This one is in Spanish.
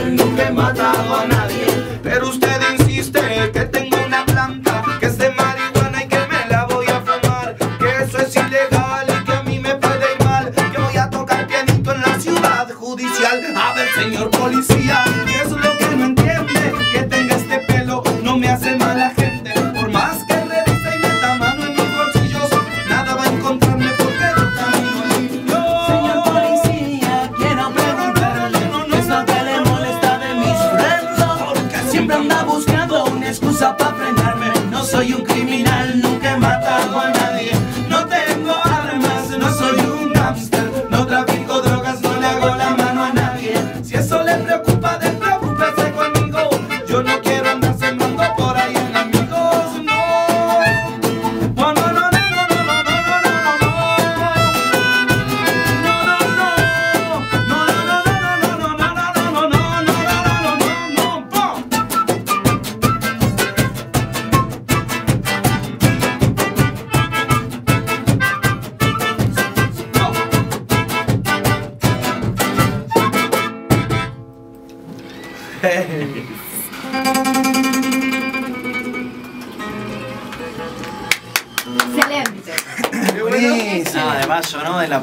criminal, nunca he matado a nadie. Pero usted insiste que tengo una planta que es de marihuana y que me la voy a fumar, que eso es ilegal y que a mí me puede ir mal, que voy a tocar pianito en la ciudad judicial. A ver, señor policía, ¿qué es lo que no entiende? Que tenga este pelo no me hace mala gente. Por más que revise y meta mano en mis bolsillos, nada va a encontrarme porque yo camino limpio. Señor policía, quiero preguntarle ¿qué es lo que le molesta de mis frenos? Porque siempre anda buscando una excusa para frenarme. No soy un criminal, nunca he matado a nadie. No tengo armas, no soy un gángster. No trafico drogas, no le hago la mano a nadie. Si eso le preocupa, despreocúpese conmigo. Yo no quiero andar sembrando por ahí enemigos, no. No, no, no, no, no, no, no, no, no, no, no. No, no, no. No, no, no, no, no, no, no, no, no, no, no, no. Excelente. Además sonó de la